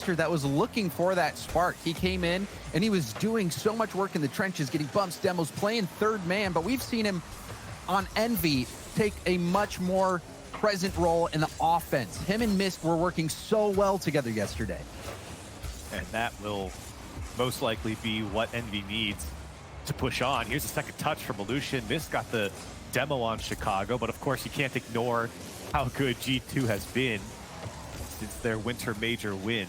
that was looking for that spark. He came in and he was doing so much work in the trenches, getting bumps, demos, playing third man, but we've seen him on Envy take a much more present role in the offense. Him and Mist were working so well together yesterday. And that will most likely be what Envy needs to push on. Here's a second touch from Illusion. Mist got the demo on Chicago, but of course you can't ignore how good G2 has been since their winter major win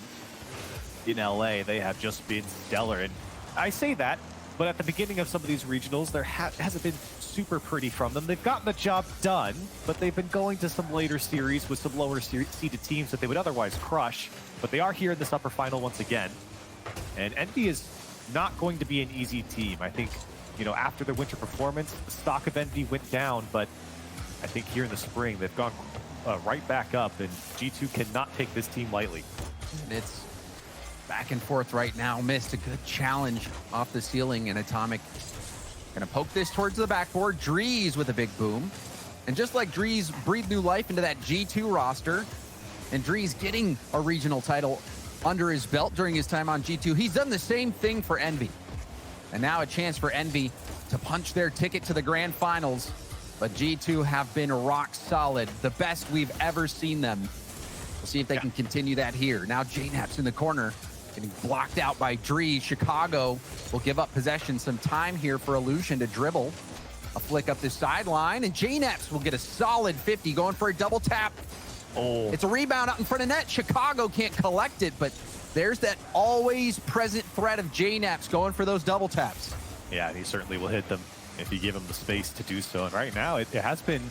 in LA. They have just been stellar. And I say that, but at the beginning of some of these regionals, there hasn't been super pretty from them. They've gotten the job done, but they've been going to some later series with some lower seeded teams that they would otherwise crush. But they are here in this upper final once again. And Envy is not going to be an easy team. I think, you know, after their winter performance, the stock of Envy went down, but I think here in the spring, they've gone right back up, and G2 cannot take this team lightly. And it's back and forth right now. Mist a good challenge off the ceiling, and Atomic gonna poke this towards the backboard. Drees with a big boom. And just like Drees breathed new life into that G2 roster, and Drees getting a regional title under his belt during his time on G2, he's done the same thing for Envy. And now a chance for Envy to punch their ticket to the grand finals. But G2 have been rock solid, the best we've ever seen them. We'll see if they can continue that here. Now JKnaps in the corner, getting blocked out by Drees. Chicago will give up possession. Some time here for Illusion to dribble. A flick up the sideline, and JKnaps will get a solid 50, going for a double tap. Oh, It's a rebound out in front of net. Chicago can't collect it, but there's that always present threat of JKnaps going for those double taps. yeah, and he certainly will hit them if you give him the space to do so. And right now, it has been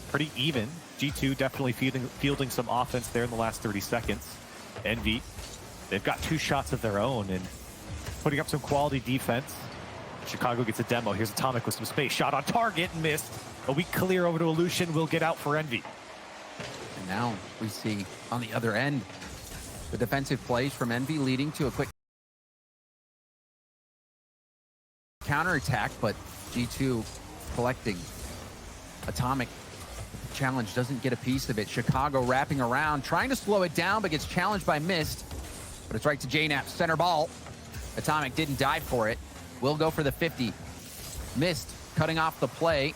pretty even. G2 definitely fielding some offense there in the last 30 seconds. Envy, they've got 2 shots of their own and putting up some quality defense. Chicago gets a demo. Here's Atomic with some space. Shot on target, missed. A weak clear over to Illusion will get out for Envy. And now we see on the other end the defensive plays from Envy leading to a quick counterattack, but G2 collecting. Atomic challenge, doesn't get a piece of it. Chicago wrapping around, trying to slow it down, but gets challenged by Mist. But it's right to JKnaps, center ball. Atomic didn't dive for it. Will go for the 50. Mist cutting off the play.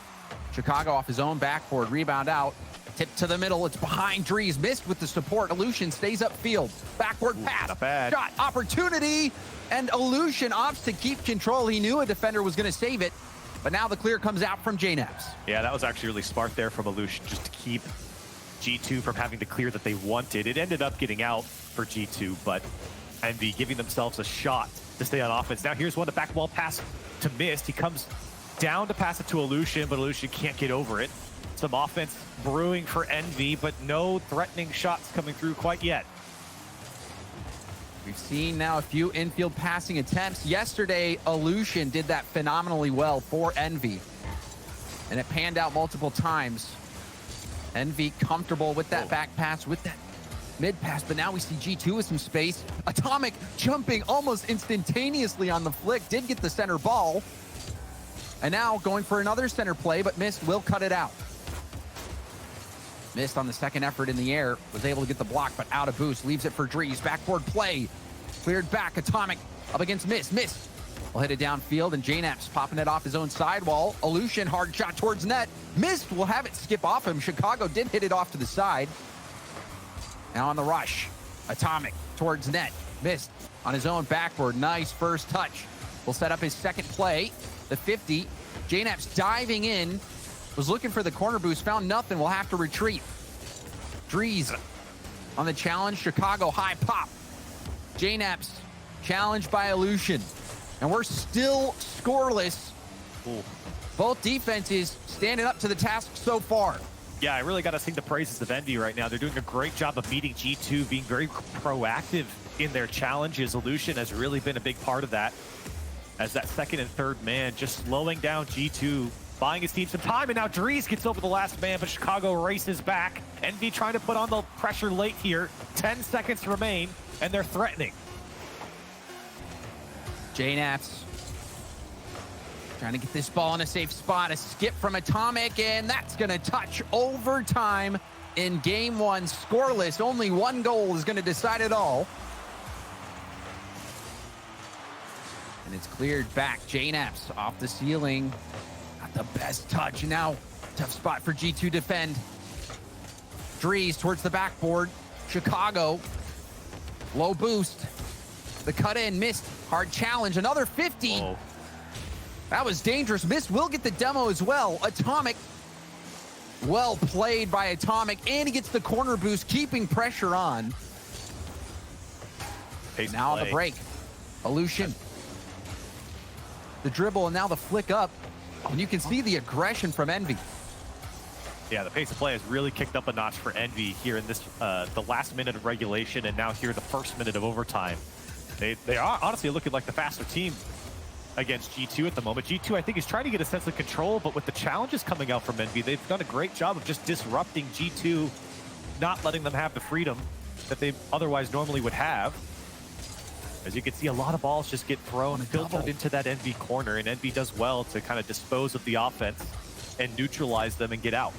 Chicago off his own backboard, rebound out. Tip to the middle, it's behind Drees. Mist with the support. Illusion stays upfield. Backboard pass. Not bad. Shot opportunity, and Illusion opts to keep control. He knew a defender was going to save it, but now the clear comes out from JKnaps. Yeah, that was actually really smart there from Illusion, just to keep G2 from having the clear that they wanted. It ended up getting out for G2, but Envy giving themselves a shot to stay on offense. Now here's one, the back wall pass to Mist. He comes down to pass it to Illusion, but Illusion can't get over it. Some offense brewing for Envy, but no threatening shots coming through quite yet. We've seen now a few infield passing attempts. Yesterday, Illusion did that phenomenally well for Envy, and it panned out multiple times. Envy comfortable with that back pass, with that mid pass, but now we see G2 with some space. Atomic jumping almost instantaneously on the flick, did get the center ball, and now going for another center play, but Mist will cut it out. Mist on the second effort in the air, was able to get the block, but out of boost, leaves it for Drees. Backboard play, cleared back. Atomic up against Mist. Mist will hit it downfield, and JKnaps popping it off his own sidewall. Illusion, hard shot towards net. Mist will have it skip off him. Chicago did hit it off to the side. Now on the rush, Atomic towards net. Mist on his own backboard. Nice first touch. Will set up his second play, the 50. JKnaps diving in, was looking for the corner boost, found nothing, will have to retreat. Drees on the challenge, Chicago high pop. JKnaps challenged by Illusion. And we're still scoreless. Ooh. Both defenses standing up to the task so far. Yeah, I really got to sing the praises of Envy right now. They're doing a great job of beating G2, being very proactive in their challenges. Illusion has really been a big part of that, as that second and third man just slowing down G2, buying his team some time, and now Drees gets over the last man, but Chicago races back. Envy trying to put on the pressure late here. 10 seconds remain, and they're threatening. JKnaps trying to get this ball in a safe spot. A skip from Atomic, and that's going to touch overtime in game one. Scoreless, only one goal is going to decide it all. And it's cleared back. JKnaps off the ceiling. Got the best touch. And now, tough spot for G2 to defend. Drees towards the backboard. Chicago. Low boost. The cut in, missed. Hard challenge. Another 50. Whoa. That was dangerous. Mist will get the demo as well. Atomic. Well played by Atomic. And he gets the corner boost, keeping pressure on. Pace Now on the play. break. Illusion. The dribble and now the flick up. And you can see the aggression from Envy. Yeah, the pace of play has really kicked up a notch for Envy here in this the last minute of regulation, and now here the first minute of overtime. They are honestly looking like the faster team against G2 at the moment. G2, I think, is trying to get a sense of control, but with the challenges coming out from Envy, they've done a great job of just disrupting G2, not letting them have the freedom that they otherwise normally would have. As you can see, a lot of balls just get thrown, filtered into that Envy corner, and Envy does well to kind of dispose of the offense and neutralize them and get out.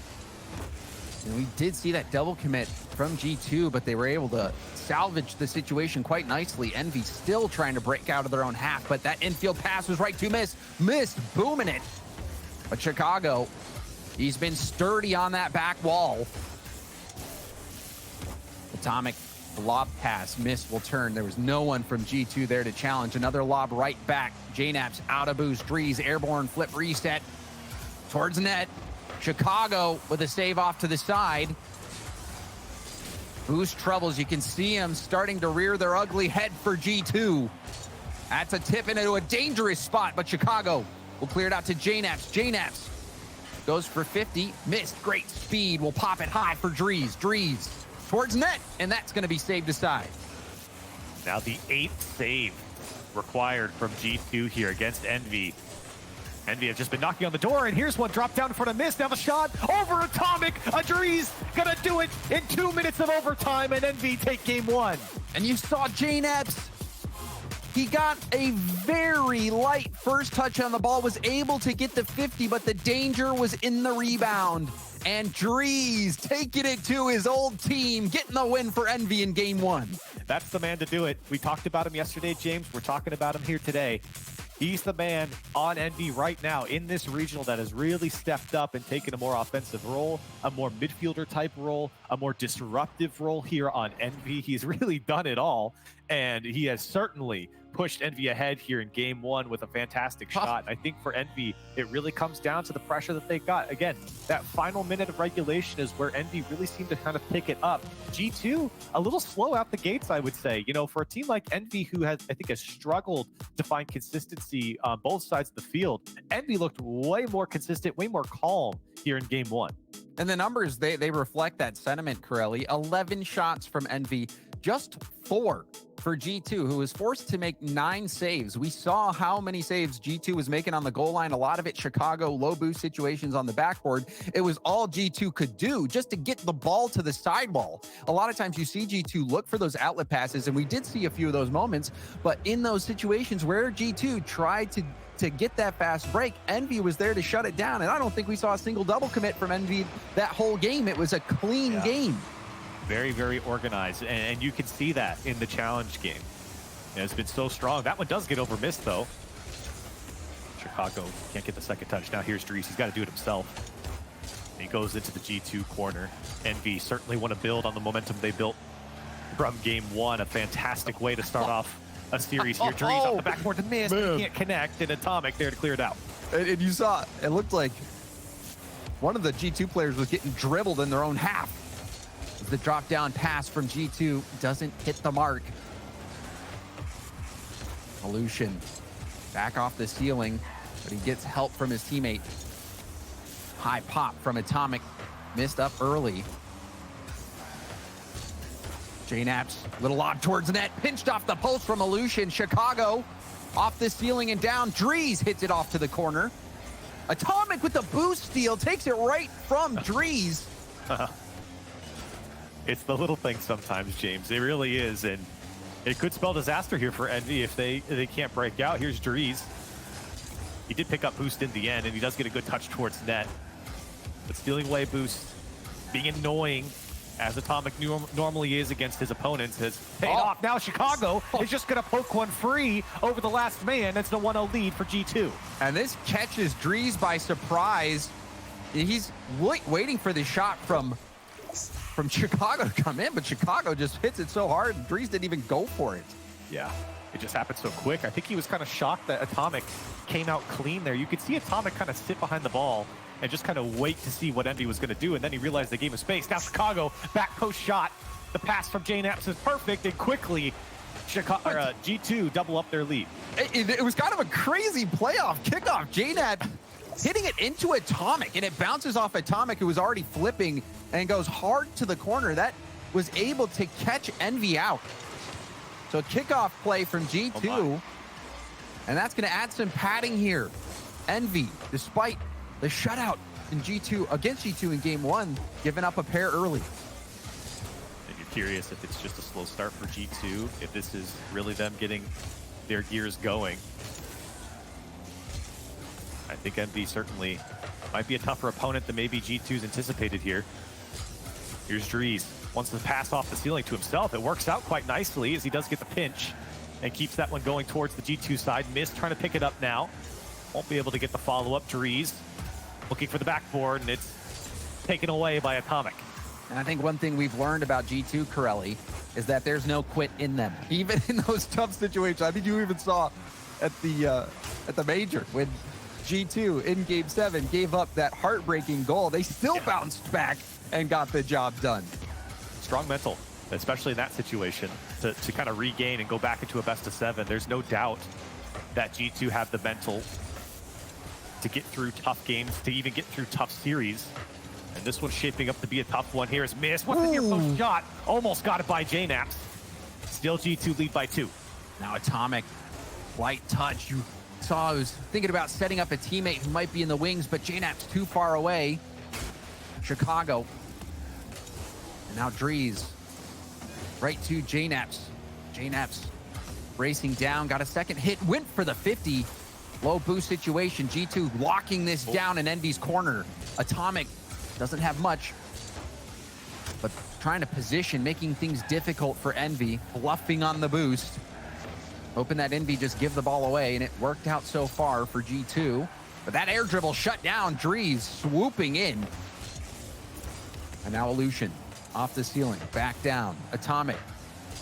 And we did see that double commit from G2, but they were able to salvage the situation quite nicely. Envy still trying to break out of their own half, but that infield pass was right to Mist. Mist booming it. But Chicago, he's been sturdy on that back wall. Atomic lob pass. Mist will turn. There was no one from G2 there to challenge. Another lob right back. JKnaps out of boost. Drees airborne flip reset towards net. Chicago with a save off to the side. Boost troubles. You can see him starting to rear their ugly head for G2. That's a tip into a dangerous spot, but Chicago will clear it out to JKnaps. JKnaps goes for 50. Missed. Great speed. Will pop it high for Drees. Drees towards net, and that's going to be saved aside. Now the 8th save required from G2 here against Envy. Envy has just been knocking on the door, and here's one drop down in front of Mist. Now the shot over Atomic. Drees gonna do it in 2 minutes of overtime, and Envy take game 1. And you saw JKnaps. He got a very light first touch on the ball, was able to get the 50, but the danger was in the rebound. And Drees taking it to his old team, getting the win for Envy in game 1. That's the man to do it. We talked about him yesterday, James. We're talking about him here today. He's the man on Envy right now in this regional that has really stepped up and taken a more offensive role, a more midfielder type role, a more disruptive role here on Envy. He's really done it all, and he has certainly pushed Envy ahead here in game 1 with a fantastic shot. I think for Envy, it really comes down to the pressure that they got. Again, that final minute of regulation is where Envy really seemed to kind of pick it up. G2, a little slow out the gates, I would say. You know, for a team like Envy, who has, I think, has struggled to find consistency on both sides of the field, Envy looked way more consistent, way more calm here in game 1. And the numbers, they reflect that sentiment, Corelli. 11 shots from Envy, just 4 for G2, who was forced to make 9 saves. We saw how many saves G2 was making on the goal line. A lot of it Chicago low boost situations on the backboard. It was all G2 could do just to get the ball to the sidewall. A lot of times you see G2 look for those outlet passes, and we did see a few of those moments, but in those situations where G2 tried to get that fast break, Envy was there to shut it down. And I don't think we saw a single double commit from Envy that whole game. It was a clean game. Very, very organized, and you can see that in the challenge game. It's been so strong. That one does get over Mist, though. Chicago can't get the second touch. Now here's Drees. He's got to do it himself. He goes into the G2 corner. Envy certainly want to build on the momentum they built from game 1. A fantastic way to start off a series here. Drees off the backboard to Mist. He can't connect, and Atomic there to clear it out. And you saw, it looked like one of the G2 players was getting dribbled in their own half. The drop down pass from G2 doesn't hit the mark. Illusion back off the ceiling, but he gets help from his teammate. High pop from Atomic, missed up early. JKnaps, little lob towards net, pinched off the post from Illusion. Chicago off the ceiling and down. Drees hits it off to the corner. Atomic with the boost steal, takes it right from Drees. It's the little things sometimes, James. It really is, and it could spell disaster here for Envy if they can't break out. Here's Drees. He did pick up boost in the end, and he does get a good touch towards net. But stealing away boost, being annoying, as Atomic normally is against his opponents, has paid Oh. off. Now Chicago is just going to poke one free over the last man. That's the 1-0 lead for G2. And this catches Drees by surprise. He's waiting for the shot from Chicago to come in, but Chicago just hits it so hard, Drees didn't even go for it. Yeah, it just happened so quick. I think he was kind of shocked that Atomic came out clean there. You could see Atomic kind of sit behind the ball and just kind of wait to see what Envy was going to do, and then he realized the game of space. Now Chicago, back post shot. The pass from JKnaps is perfect, and quickly G2 double up their lead. It was kind of a crazy playoff kickoff. JKnaps hitting it into Atomic, and it bounces off Atomic, who was already flipping, and goes hard to the corner. That was able to catch Envy out. So kickoff play from G2, and that's going to add some padding here. Envy, despite the shutout in G2 against G2 in game 1, giving up a pair early. And you're curious if it's just a slow start for G2, if this is really them getting their gears going. I think Envy certainly might be a tougher opponent than maybe G2's anticipated here. Here's Drees, wants to pass off the ceiling to himself. It works out quite nicely as he does get the pinch and keeps that one going towards the G2 side. Mist trying to pick it up now. Won't be able to get the follow-up. Drees looking for the backboard, and it's taken away by Atomic. And I think one thing we've learned about G2, Corelli, is that there's no quit in them. Even in those tough situations. I mean, you even saw at the major when G2 in game 7 gave up that heartbreaking goal. They still bounced back and got the job done. Strong mental, especially in that situation, to kind of regain and go back into a best of 7. There's no doubt that G2 have the mental to get through tough games, to even get through tough series. And this one's shaping up to be a tough one here. Is Mist. What's the near post shot? Almost got it by JKnaps. Still G2 lead by 2. Now Atomic, light touch. You saw he was thinking about setting up a teammate who might be in the wings, but JKnaps too far away. Chicago. And now Drees. Right to JKnaps. JKnaps racing down, got a second hit, went for the 50. Low boost situation. G2 locking this down in Envy's corner. Atomic doesn't have much, but trying to position, making things difficult for Envy, bluffing on the boost. Hoping that Envy just give the ball away, and it worked out so far for G2. But that air dribble shut down. Drees swooping in. And now Illusion off the ceiling, back down. Atomic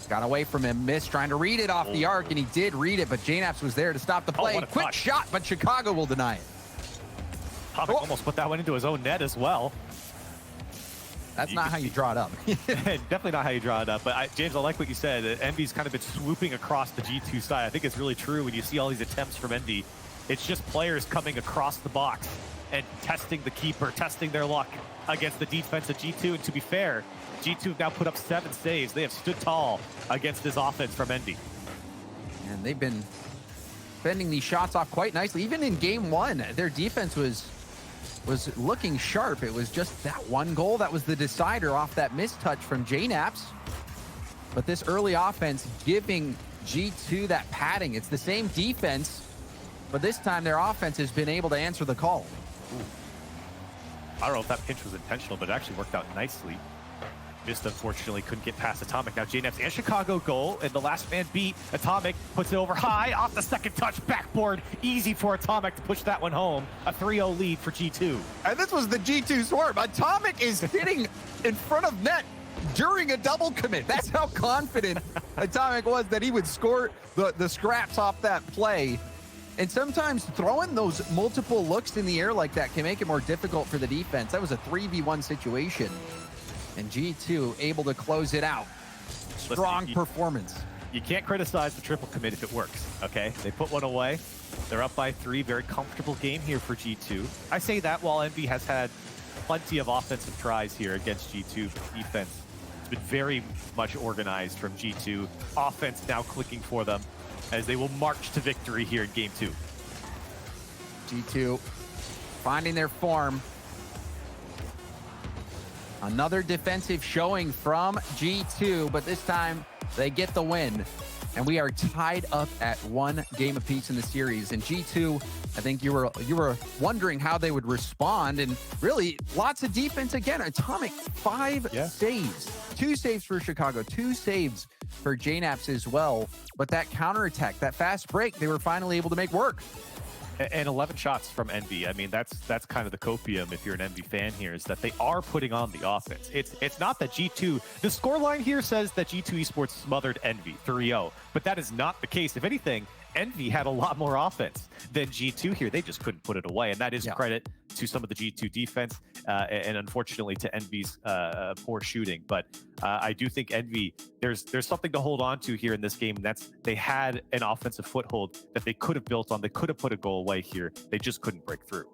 got away from him. Mist trying to read it off the arc, and he did read it, but JKnaps was there to stop the play. What a Quick touch. shot, but Chicago will deny it. Atomic almost put that one into his own net as well. That's You not can how you see- draw it up. Definitely not how you draw it up. But James, I like what you said. Envy's kind of been swooping across the G2 side. I think it's really true when you see all these attempts from Envy. It's just players coming across the box and testing the keeper, testing their luck against the defense of G2. And to be fair, G2 have now put up 7 saves. They have stood tall against this offense from Envy. And they've been fending these shots off quite nicely. Even in game 1, their defense was looking sharp. It was just that one goal that was the decider off that missed touch from JKnaps. But this early offense giving G2 that padding. It's the same defense, but this time their offense has been able to answer the call. I don't know if that pinch was intentional, but it actually worked out nicely. Mist, unfortunately, couldn't get past Atomic. Now JKnaps and Chicago goal, and the last man beat. Atomic puts it over high, off the second touch, backboard. Easy for Atomic to push that one home. A 3-0 lead for G2. And this was the G2 swarm. Atomic is hitting in front of net during a double commit. That's how confident Atomic was that he would score the scraps off that play. And sometimes throwing those multiple looks in the air like that can make it more difficult for the defense. That was a 3v1 situation. And G2 able to close it out. Strong performance. You can't criticize the triple commit if it works, okay? They put one away. They're up by 3. Very comfortable game here for G2. I say that while Envy has had plenty of offensive tries here against G2 defense. It's been very much organized from G2. Offense now clicking for them as they will march to victory here in game 2. G2 finding their form. Another defensive showing from G2, but this time they get the win. And we are tied up at 1 game apiece in the series. And G2, I think you were wondering how they would respond. And really, lots of defense again. Atomic 5 saves. 2 saves for Chicago, 2 saves for JKnaps as well. But that counterattack, that fast break, they were finally able to make work. And 11 shots from Envy. I mean, that's kind of the copium if you're an Envy fan here, is that they are putting on the offense. It's not that G2, the scoreline here says that G2 Esports smothered Envy 3-0, but that is not the case. If anything, Envy had a lot more offense than G2 here. They just couldn't put it away, and that is credit to some of the G2 defense and unfortunately to Envy's poor shooting. But I do think Envy, there's something to hold on to here in this game, and that's they had an offensive foothold that they could have built on. They could have put a goal away here. They just couldn't break through.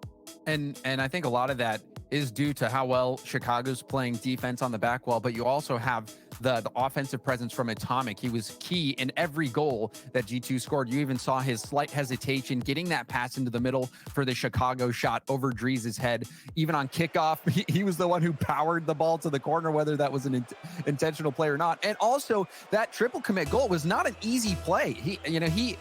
And I think a lot of that is due to how well Chicago's playing defense on the back wall, but you also have the offensive presence from Atomic. He was key in every goal that G2 scored. You even saw his slight hesitation getting that pass into the middle for the Chicago shot over Drees' head. Even on kickoff, he was the one who powered the ball to the corner, whether that was an intentional play or not. And also, that triple commit goal was not an easy play. He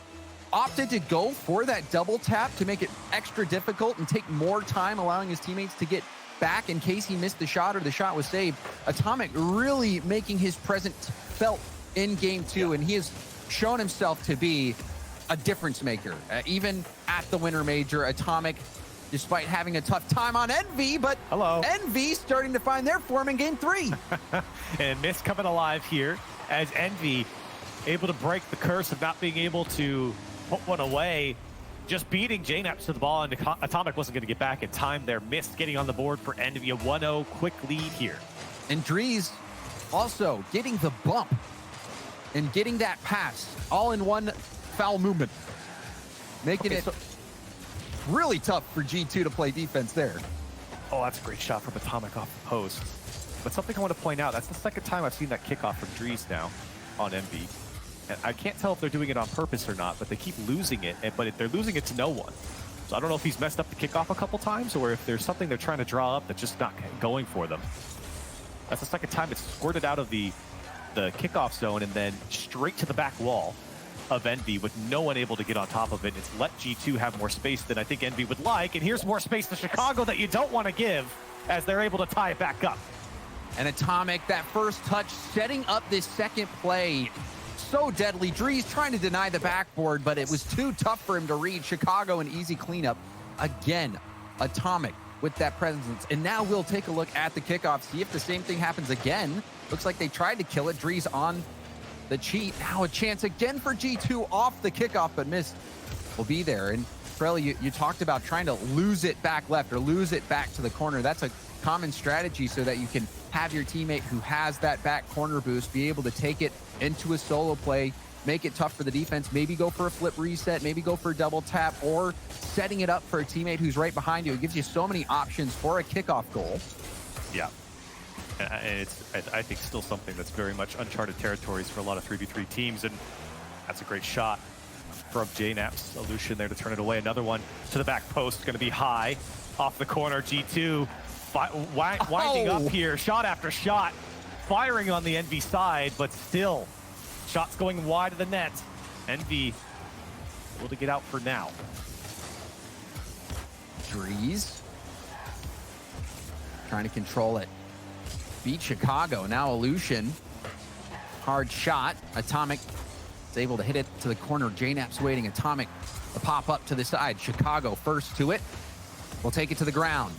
opted to go for that double tap to make it extra difficult and take more time, allowing his teammates to get back in case he missed the shot or the shot was saved. Atomic really making his presence felt in game 2, and he has shown himself to be a difference maker. Even at the Winter Major, Atomic, despite having a tough time on Envy, but Envy starting to find their form in game 3. And Mist coming alive here as Envy able to break the curse of not being able to put one away. Just beating JKnaps to the ball, and Atomic wasn't going to get back in time there. Mist getting on the board for Envy, a 1-0 quick lead here. And Drees also getting the bump and getting that pass all in one foul movement, making it really tough for G2 to play defense there. Oh, that's a great shot from Atomic off the post. But something I want to point out, that's the second time I've seen that kickoff from Drees now on Envy. And I can't tell if they're doing it on purpose or not, but they keep losing it, but they're losing it to no one. So I don't know if he's messed up the kickoff a couple times or if there's something they're trying to draw up that's just not going for them. That's the second time it's squirted out of the kickoff zone and then straight to the back wall of Envy with no one able to get on top of it. It's let G2 have more space than I think Envy would like, and here's more space to Chicago that you don't want to give as they're able to tie it back up. And Atomic, that first touch, setting up this second play. So deadly. Drees trying to deny the backboard, but it was too tough for him to read. Chicago, an easy cleanup. Again, Atomic with that presence. And now we'll take a look at the kickoff, see if the same thing happens again. Looks like they tried to kill it. Drees on the cheat. Now a chance again for G2 off the kickoff, but Mist will be there. And Pirelli, you talked about trying to lose it back left or lose it back to the corner. That's a common strategy so that you can have your teammate who has that back corner boost be able to take it into a solo play, make it tough for the defense, maybe go for a flip reset, maybe go for a double tap, or setting it up for a teammate who's right behind you. It gives you so many options for a kickoff goal. Yeah. And it's, I think, still something that's very much uncharted territories for a lot of 3v3 teams, and that's a great shot from JKnaps. Illusion there to turn it away. Another one to the back post, going to be high off the corner. G2 winding up here, shot after shot, firing on the Envy side, but still shots going wide of the net. Envy able to get out for now. Drees trying to control it. Beat Chicago. Now Illusion. Hard shot. Atomic is able to hit it to the corner. JKnaps waiting. Atomic, the pop up to the side. Chicago first to it. We'll take it to the ground.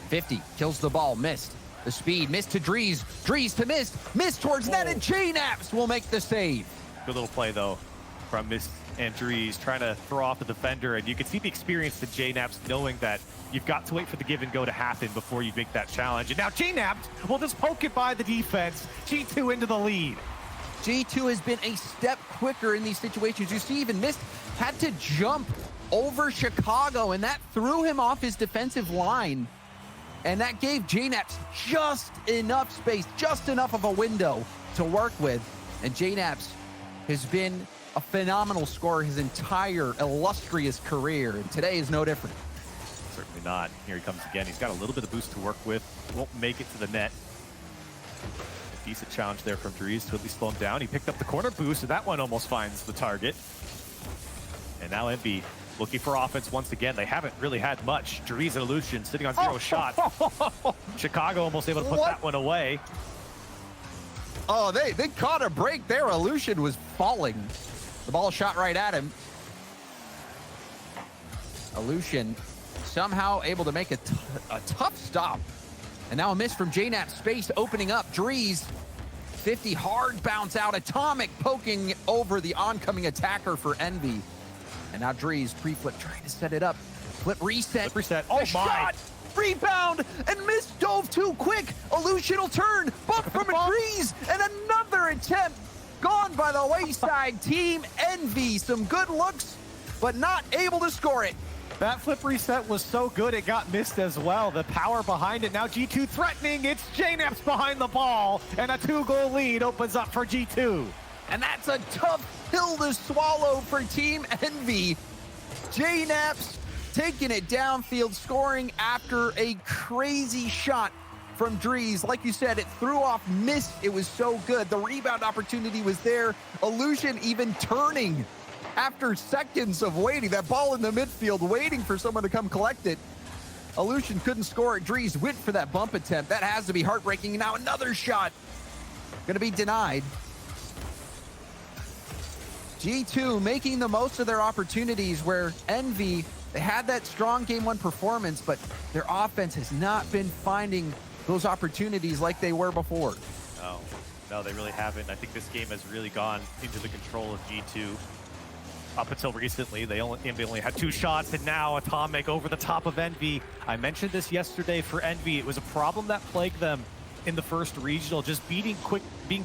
50 kills the ball. Missed. The speed. Missed to Drees. Drees to Mist. Mist towards net, and JKnaps will make the save. Good little play, though, from Mist and Drees, trying to throw off the defender. And you can see the experience to JKnaps, knowing that you've got to wait for the give and go to happen before you make that challenge. And now JKnaps will just poke it by the defense. G2 into the lead. G2 has been a step quicker in these situations. You see, even Mist had to jump over Chicago, and that threw him off his defensive line. And that gave JKnaps just enough space, just enough of a window to work with. And JKnaps has been a phenomenal scorer his entire illustrious career, and today is no different. Certainly not. Here he comes again. He's got a little bit of boost to work with. Won't make it to the net. Decent challenge there from Drees to at least slow him down. He picked up the corner boost, and that one almost finds the target. And now Envy looking for offense once again. They haven't really had much. Drees and Illusion sitting on 0 shots. Chicago almost able to put that one away. Oh, they caught a break there. Illusion was falling. The ball shot right at him. Illusion somehow able to make a tough stop. And now a miss from JKnapp. Space opening up. Drees, 50 hard bounce out. Atomic poking over the oncoming attacker for Envy. And now Drees pre-flip trying to set it up. Flip reset. Flip reset. Oh my. Shot. Rebound and Miss dove too quick. Illusion will turn. Bump from a Drees and another attempt gone by the wayside team. Envy, some good looks, but not able to score it. That flip reset was so good, it got missed as well. The power behind it. Now G2 threatening. It's JKnapp's behind the ball, and a 2-goal lead opens up for G2. And that's a tough pill to swallow for Team Envy. JKnapp's taking it downfield, scoring after a crazy shot from Drees. Like you said, it threw off, missed. It was so good. The rebound opportunity was there. Illusion even turning after seconds of waiting. That ball in the midfield, waiting for someone to come collect it. Illusion couldn't score it. Drees went for that bump attempt. That has to be heartbreaking. Now another shot gonna be denied. G2 making the most of their opportunities, where Envy, they had that strong game one performance, but their offense has not been finding those opportunities like they were before. No, they really haven't. I think this game has really gone into the control of G2. Up until recently, Envy only had 2 shots, and now Atomic over the top of Envy. I mentioned this yesterday for Envy. It was a problem that plagued them in the first regional. Just being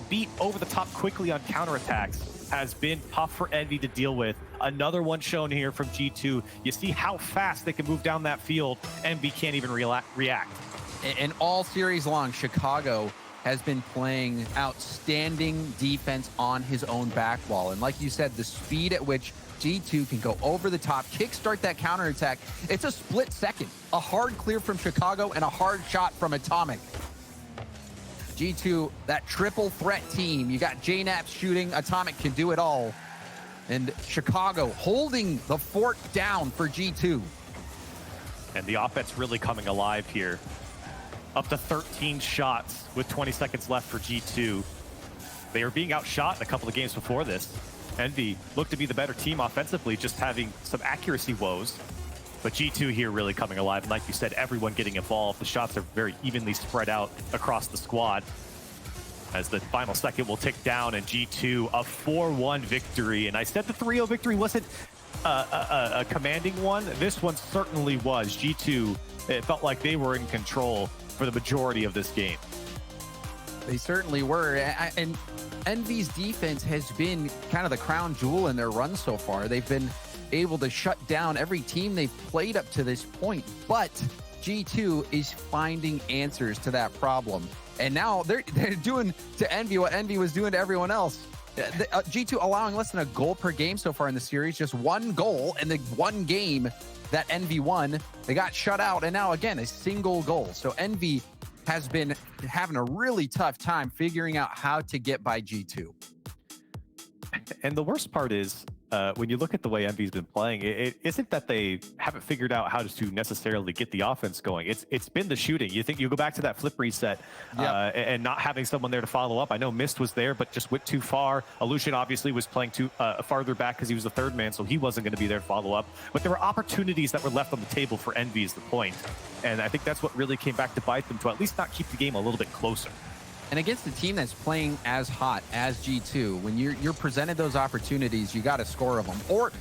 beat over the top quickly on counterattacks has been tough for Envy to deal with. Another one shown here from G2. You see how fast they can move down that field. Envy can't even react. And all series long, Chicago has been playing outstanding defense on his own back wall. And like you said, the speed at which G2 can go over the top, kickstart that counterattack, it's a split second. A hard clear from Chicago and a hard shot from Atomic. G2, that triple threat team. You got JKnapp shooting, Atomic can do it all. And Chicago holding the fort down for G2. And the offense really coming alive here. Up to 13 shots with 20 seconds left for G2. They were being outshot in a couple of games before this. Envy looked to be the better team offensively, just having some accuracy woes. But G2 here really coming alive. And like you said, everyone getting involved. The shots are very evenly spread out across the squad. As the final second will tick down, and G2 a 4-1 victory. And I said the 3-0 victory wasn't a commanding one. This one certainly was. G2, it felt like they were in control for the majority of this game. They certainly were. And Envy's defense has been kind of the crown jewel in their run so far. They've been able to shut down every team they've played up to this point, but G2 is finding answers to that problem. And now they're doing to Envy what Envy was doing to everyone else. G2 allowing less than a goal per game so far in the series, just 1 goal in the one game that Envy won. They got shut out, and now again a single goal. So Envy has been having a really tough time figuring out how to get by G2. And the worst part is, when you look at the way Envy's been playing, it isn't that they haven't figured out how to necessarily get the offense going. It's been the shooting. You think you go back to that flip reset, and not having someone there to follow up. I know Mist was there, but just went too far. Illusion obviously was playing too farther back because he was the third man, so he wasn't going to be there to follow up. But there were opportunities that were left on the table for Envy is the point. And I think that's what really came back to bite them, to at least not keep the game a little bit closer. And against a team that's playing as hot as G2, when you're presented those opportunities, you got to score of them, or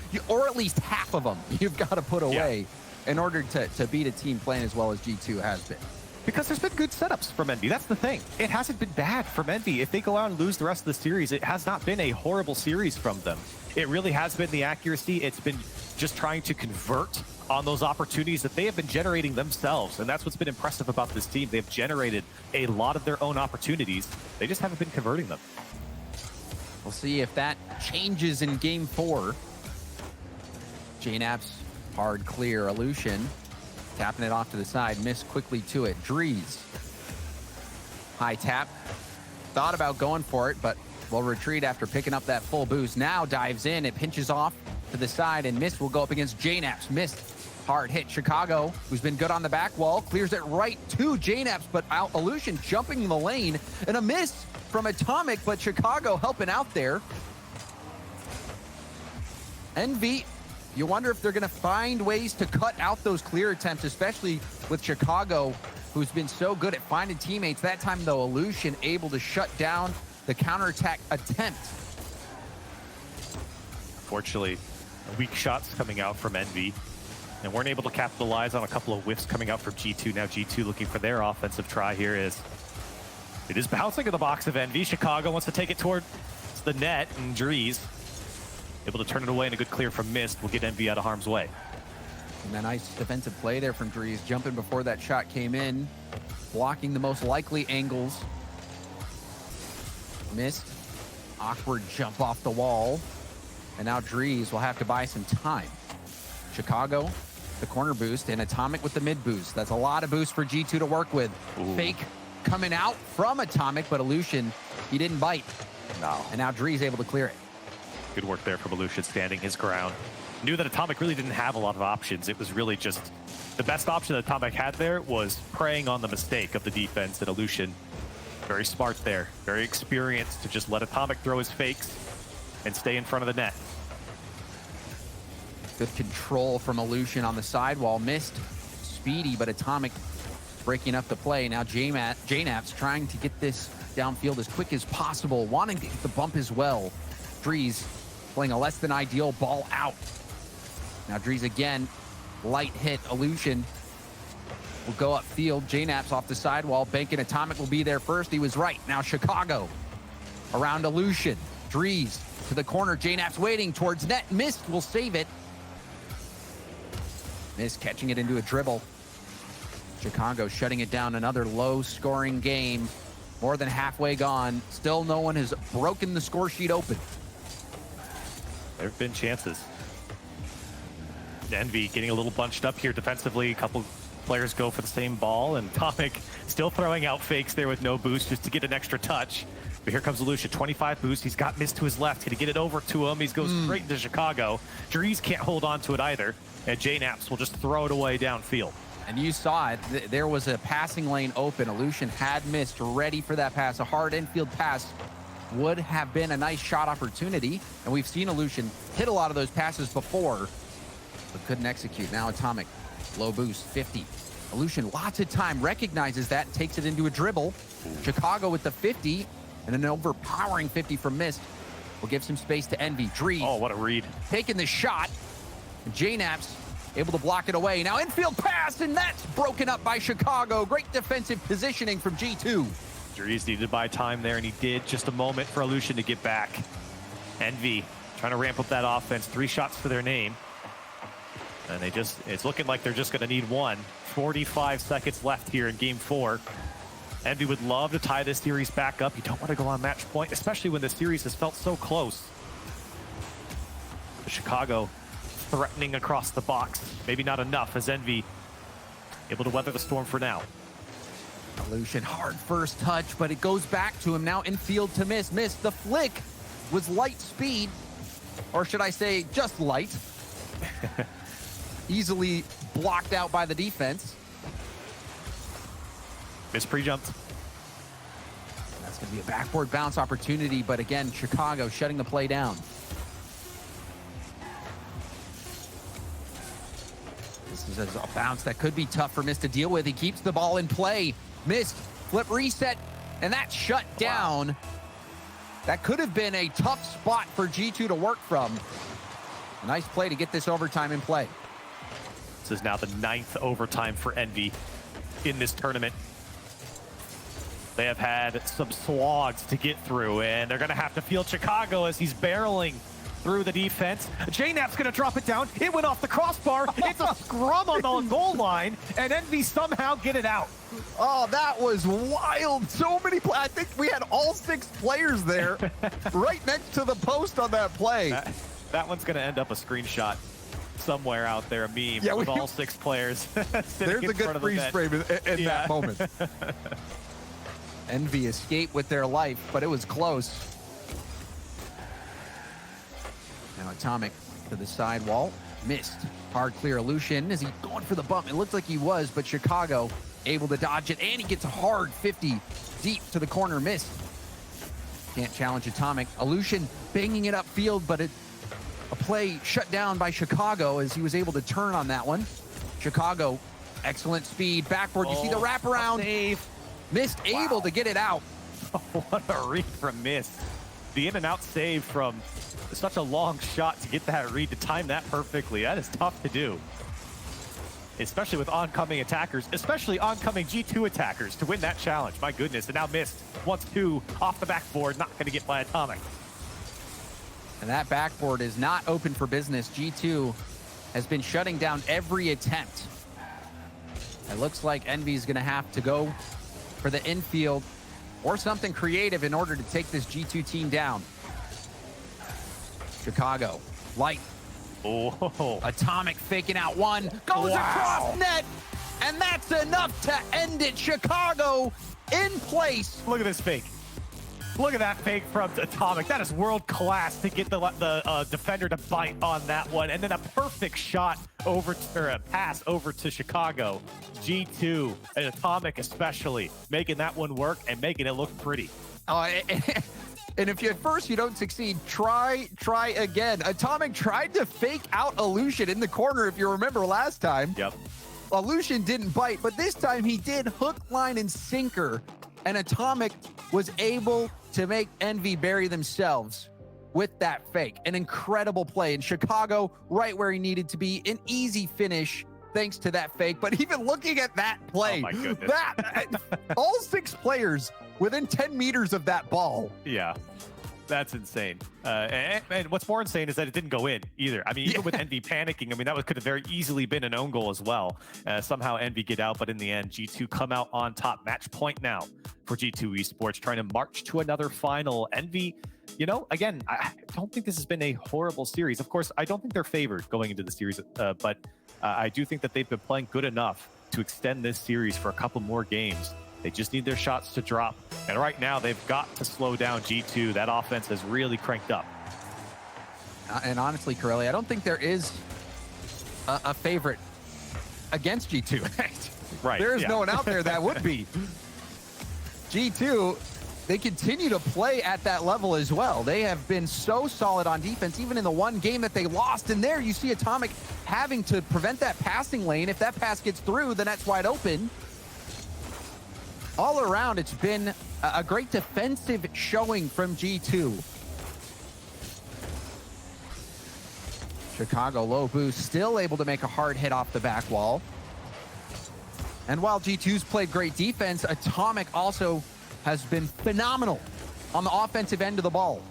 at least half of them you've got to put away in order to beat a team playing as well as G2 has been. Because there's been good setups from Envy. That's the thing. It hasn't been bad from Envy. If they go out and lose the rest of the series, it has not been a horrible series from them. It really has been the accuracy. It's been just trying to convert on those opportunities that they have been generating themselves. And that's what's been impressive about this team. They've generated a lot of their own opportunities. They just haven't been converting them. We'll see if that changes in game 4. JKnapp's hard clear. Illusion tapping it off to the side. Miss quickly to it. Drees. High tap. thought about going for it, but will retreat after picking up that full boost. Now dives in, it pinches off to the side, and Mist will go up against JKnaps. Mist, hard hit. Chicago, who's been good on the back wall, clears it right to JKnaps, but Illusion jumping the lane, and a miss from Atomic, but Chicago helping out there. Envy, you wonder if they're going to find ways to cut out those clear attempts, especially with Chicago, who's been so good at finding teammates. That time, though, Illusion able to shut down the counterattack attempt. Unfortunately, weak shots coming out from Envy, and weren't able to capitalize on a couple of whiffs coming out from G2. Now G2 looking for their offensive try here is it is bouncing in the box of Envy. Chicago wants to take it toward the net, and Drees able to turn it away, and a good clear from Mist will get Envy out of harm's way. And a nice defensive play there from Drees, jumping before that shot came in, blocking the most likely angles. Mist, awkward jump off the wall, and now Drees will have to buy some time. Chicago, the corner boost, and Atomic with the mid boost. That's a lot of boost for G2 to work with. Ooh. Fake coming out from Atomic, but Illusion, he didn't bite. No. And now Drees able to clear it. Good work there from Illusion, standing his ground. Knew that Atomic really didn't have a lot of options. It was really just the best option that Atomic had there was preying on the mistake of the defense, and Illusion, very smart there, very experienced to just let Atomic throw his fakes and stay in front of the net. Good control from Illusion on the sidewall. Mist, speedy, but Atomic breaking up the play. Now JKnaps trying to get this downfield as quick as possible, wanting to get the bump as well. Drees playing a less than ideal ball out. Now Drees again, light hit. Illusion will go upfield. JKnaps off the sidewall. Banking Atomic will be there first. He was right. Now Chicago around Illusion. Drees to the corner. JKnaps waiting towards net. Mist will save it. Mist catching it into a dribble. Chicago shutting it down. Another low-scoring game. More than halfway gone. Still no one has broken the score sheet open. There have been chances. Envy getting a little bunched up here defensively. A couple players go for the same ball, and Atomic still throwing out fakes there with no boost just to get an extra touch. But here comes Illusion, 25 boost. He's got Mist to his left. Gonna get it over to him. He goes straight into Chicago. Drees can't hold on to it either, and JKnaps will just throw it away downfield. And you saw it. There was a passing lane open. Illusion had Mist ready for that pass. A hard infield pass would have been a nice shot opportunity. And we've seen Illusion hit a lot of those passes before, but couldn't execute. Now Atomic, low boost, 50. Illusion, lots of time, recognizes that, and takes it into a dribble. Chicago with the 50, and an overpowering 50 from Mist will give some space to Envy. Drees. Oh, what a read. Taking the shot. JKnaps able to block it away. Now infield pass, and that's broken up by Chicago. Great defensive positioning from G2. Drees needed to buy time there, and he did. Just a moment for Illusion to get back. Envy trying to ramp up that offense. 3 shots to their name. And it's looking like they're just going to need one. 45 seconds left here in game 4. Envy would love to tie this series back up. You don't want to go on match point, especially when the series has felt so close. Chicago threatening across the box. Maybe not enough, as Envy able to weather the storm for now. Illusion, hard first touch, but it goes back to him. Now infield to Mist. Mist, the flick was light speed, or should I say just light. Easily blocked out by the defense. Mist pre-jumped. That's going to be a backboard bounce opportunity, but again, Chicago shutting the play down. This is a bounce that could be tough for Mist to deal with. He keeps the ball in play. Mist, flip reset, and that's shut down. Wow. That could have been a tough spot for G2 to work from. A nice play to get this overtime in play. This is now the 9th overtime for Envy in this tournament. They have had some slogs to get through, and they're going to have to field Chicago as he's barreling through the defense. JKnaps going to drop it down. It went off the crossbar. It's a scrum on the goal line, and Envy somehow get it out. Oh, that was wild. So many plays. I think we had all 6 players there right next to the post on that play. That one's going to end up a screenshot somewhere out there, a meme with all 6 players. There's a good freeze frame in that moment. Envy escaped with their life, but it was close. Now Atomic to the side wall. Missed. Hard clear Lucian. Is he going for the bump? It looked like he was, but Chicago able to dodge it, and he gets a hard 50 deep to the corner. Missed. Can't challenge Atomic. Lucian banging it upfield, but a play shut down by Chicago as he was able to turn on that one. Chicago, excellent speed. Backboard, you see the wraparound. Save. Missed, able to get it out. What a read from Mist. The in and out save from such a long shot to get that read, to time that perfectly. That is tough to do. Especially with oncoming attackers, especially oncoming G2 attackers to win that challenge. My goodness, and now Mist wants two off the backboard, not going to get by Atomic. And that backboard is not open for business. G2 has been shutting down every attempt. It looks like Envy's going to have to go for the infield or something creative in order to take this G2 team down. Chicago, light. Oh, Atomic faking out one, goes across net, and that's enough to end it. Chicago in place. look at this fake. Look at that fake from Atomic. That is world class to get the defender to bite on that one. And then a perfect shot over to, or a pass over to Chicago. G2 and Atomic especially making that one work and making it look pretty. And if at first you don't succeed, try again. Atomic tried to fake out Lucian in the corner, if you remember last time. Yep. Lucian didn't bite, but this time he did hook, line, and sinker. And Atomic was able to make Envy bury themselves with that fake. An incredible play. And Chicago, right where he needed to be. An easy finish thanks to that fake. But even looking at that play, Oh my goodness. all 6 players within 10 meters of that ball. Yeah, that's insane. And what's more insane is that it didn't go in either. I mean, even with Envy panicking, I mean, that could have very easily been an own goal as well. Somehow Envy get out, but in the end, G2 come out on top. Match point now for G2 Esports, trying to march to another final. Envy, you know, again, I don't think this has been a horrible series. Of course, I don't think they're favored going into the series, but I do think that they've been playing good enough to extend this series for a couple more games. They just need their shots to drop. And right now, they've got to slow down G2. That offense has really cranked up. And honestly, Corelli, I don't think there is a favorite against G2. Right. There is yeah. no one out there that would be. G2, they continue to play at that level as well. They have been so solid on defense, even in the one game that they lost. And there you see Atomic having to prevent that passing lane. If that pass gets through, then that's wide open. All around, it's been a great defensive showing from G2. Chicago low boost, still able to make a hard hit off the back wall. And while G2's played great defense, Atomic also has been phenomenal on the offensive end of the ball.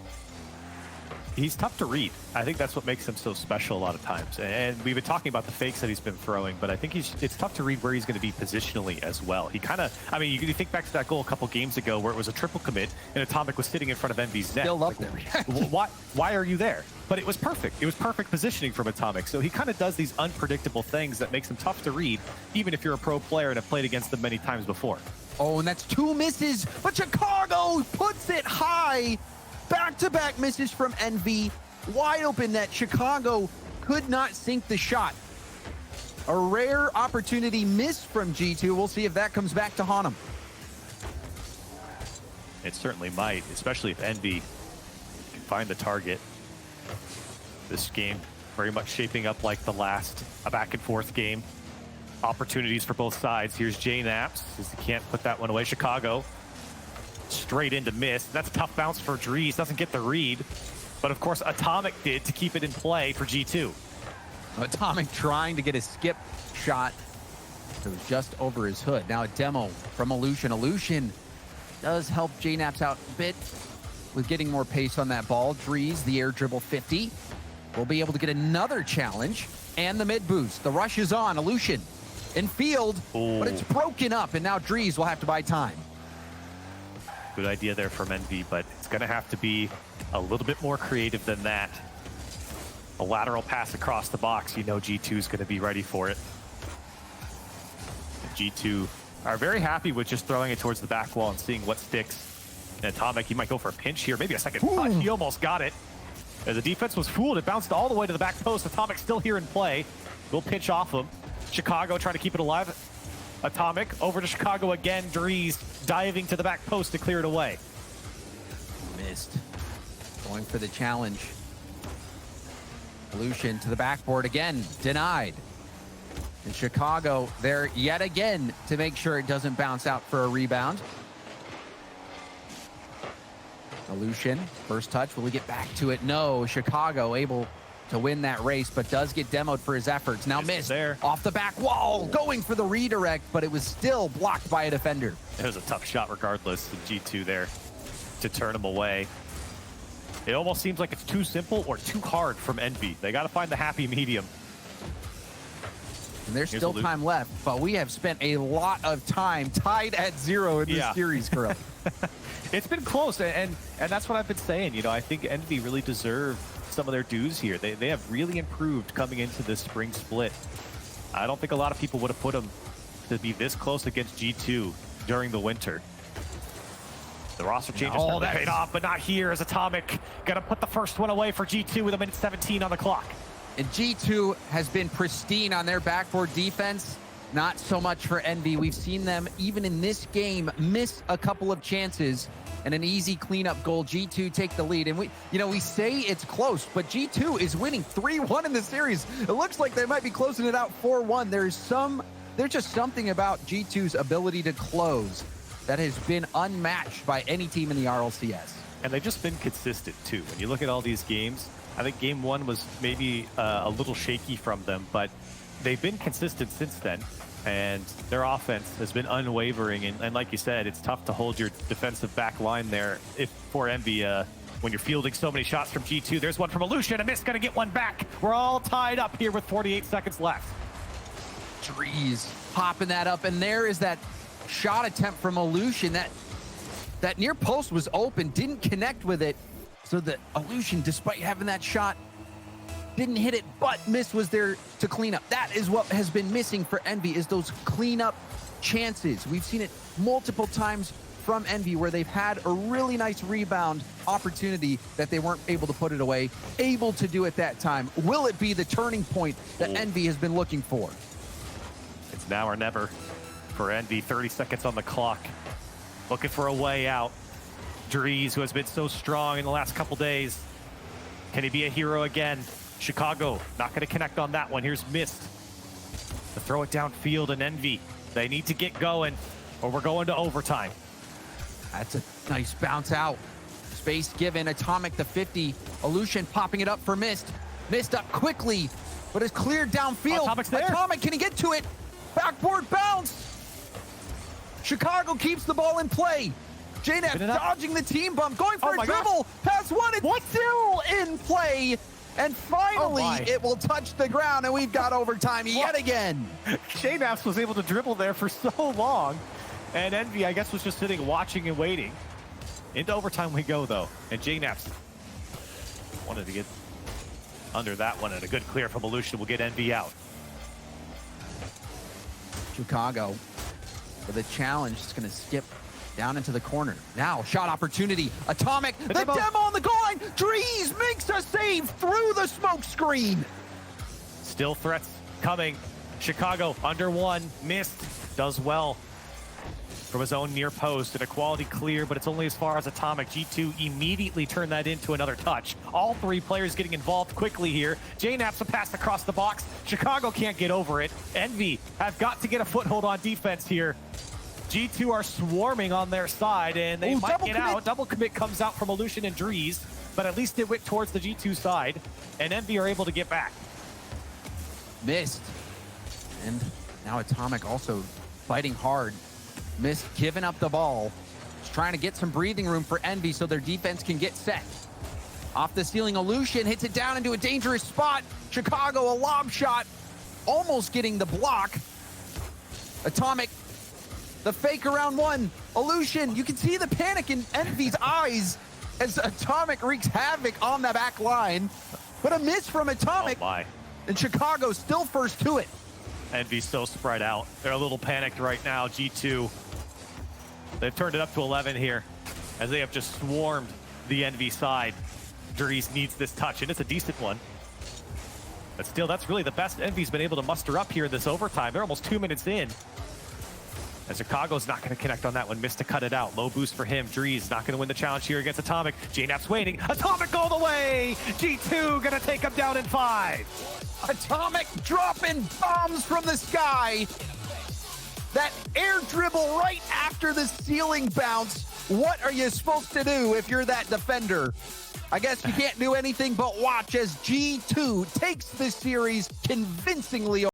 He's tough to read. I think that's what makes him so special a lot of times. And we've been talking about the fakes that he's been throwing, but I think it's tough to read where he's going to be positionally as well. He kind of, I mean, you think back to that goal a couple games ago where it was a triple commit and Atomic was sitting in front of Envy's net. Still up there. Why are you there? But it was perfect. It was perfect positioning from Atomic. So he kind of does these unpredictable things that makes him tough to read, even if you're a pro player and have played against them many times before. Oh, and that's 2 misses, but Chicago puts it high. Back-to-back misses from Envy. Wide open net. Chicago could not sink the shot. A rare opportunity missed from G2. We'll see if that comes back to haunt them. It certainly might, especially if Envy can find the target. This game very much shaping up like the last, a back and forth game. Opportunities for both sides. Here's JKnaps, as he can't put that one away. Chicago straight into miss. That's a tough bounce for Dries, doesn't get the read. But of course, Atomic did to keep it in play for G2. Atomic trying to get a skip shot. It was just over his hood. Now a demo from Lucian. Lucian does help JKnaps out a bit with getting more pace on that ball. Dries, the air dribble 50. Will be able to get another challenge and the mid boost. The rush is on. Lucian in field, but it's broken up, and now Dries will have to buy time. Good idea there from Envy, but it's going to have to be a little bit more creative than that. A lateral pass across the box, you know G2 is going to be ready for it. And G2 are very happy with just throwing it towards the back wall and seeing what sticks. And Atomic, he might go for a pinch here, maybe a second touch. He almost got it. As the defense was fooled, it bounced all the way to the back post. Atomic still here in play. Will pinch off him. Chicago trying to keep it alive. Atomic over to Chicago again. Drees diving to the back post to clear it away. Missed. Going for the challenge. Illusion to the backboard again. Denied. And Chicago there yet again to make sure it doesn't bounce out for a rebound. Illusion, first touch. Will he get back to it? No. Chicago able to win that race, but does get demoed for his efforts. Now missed there. Off the back wall, going for the redirect, but it was still blocked by a defender. It was a tough shot regardless. The G2 there to turn him away. It almost seems like it's too simple or too hard from Envy. They got to find the happy medium. And there's still time left, but we have spent a lot of time tied at 0 in this series, Kuro. It's been close, and that's what I've been saying. You know, I think Envy really deserve some of their dues here. They have really improved coming into this spring split. I don't think a lot of people would have put them to be this close against G2 during the winter. The roster changes paid off, but not here as Atomic gonna put the first one away for G2 with a minute 17 on the clock. And G2 has been pristine on their backboard defense. Not so much for Envy. We've seen them, even in this game, miss a couple of chances and an easy cleanup goal. G2 take the lead. And we say it's close, but G2 is winning 3-1 in the series. It looks like they might be closing it out 4-1. There's just something about G2's ability to close that has been unmatched by any team in the RLCS. And they've just been consistent too. When you look at all these games, I think game one was maybe a little shaky from them, but they've been consistent since then. And their offense has been unwavering. And like you said, it's tough to hold your defensive back line there for Envy when you're fielding so many shots from G2. There's one from Illusion. A miss, gonna get one back. We're all tied up here with 48 seconds left. Drees popping that up, and there is that shot attempt from Illusion. That near post was open, didn't connect with it. So the Illusion, despite having that shot, didn't hit it, but Miss was there to clean up. That is what has been missing for Envy, is those cleanup chances. We've seen it multiple times from Envy where they've had a really nice rebound opportunity that they weren't able to put it away, able to do it that time. Will it be the turning point that Envy has been looking for? It's now or never for Envy. 30 seconds on the clock. Looking for a way out. Drees, who has been so strong in the last couple days. Can he be a hero again? Chicago not going to connect on that one. Here's Mist to throw it downfield, and Envy, they need to get going or we're going to overtime. That's a nice bounce out. Space given. Atomic the 50. Illusion popping it up for Mist. Mist up quickly, but it's cleared downfield. Atomic's there. Atomic, can he get to it? Backboard bounce. Chicago keeps the ball in play. JNF dodging the team bump, going for a dribble. Pass one, it's still in play. And finally, it will touch the ground, and we've got overtime yet again. JNaps was able to dribble there for so long, and Envy, I guess, was just sitting, watching and waiting. Into overtime we go, though, and JNaps wanted to get under that one, and a good clear from Illusion will get Envy out. Chicago with a challenge, it's going to skip down into the corner. Now, shot opportunity. Atomic, the demo on the goal line. Drees makes a save through the smoke screen. Still threats coming. Chicago under one. Missed. Does well from his own near post. And a quality clear, but it's only as far as Atomic. G2 immediately turned that into another touch. All three players getting involved quickly here. JNaps a pass across the box. Chicago can't get over it. Envy have got to get a foothold on defense here. G2 are swarming on their side, and they might get out. Double commit comes out from Illusion and Drees, but at least it went towards the G2 side, and Envy are able to get back. Missed. And now Atomic also fighting hard. Missed, giving up the ball. Just trying to get some breathing room for Envy so their defense can get set. Off the ceiling, Illusion hits it down into a dangerous spot. Chicago, a lob shot, almost getting the block. Atomic, the fake around one. Illusion, you can see the panic in Envy's eyes as Atomic wreaks havoc on the back line. But a miss from Atomic. Oh my. And Chicago still first to it. Envy's so spread out. They're a little panicked right now. G2, they've turned it up to 11 here as they have just swarmed the Envy side. Dries needs this touch, and it's a decent one. But still, that's really the best Envy's been able to muster up here in this overtime. They're almost 2 minutes in. As Chicago's not going to connect on that one. Missed to cut it out. Low boost for him. Dries not going to win the challenge here against Atomic. JKnapp's waiting. Atomic all the way! G2 going to take him down in 5. Atomic dropping bombs from the sky. That air dribble right after the ceiling bounce. What are you supposed to do if you're that defender? I guess you can't do anything but watch as G2 takes this series convincingly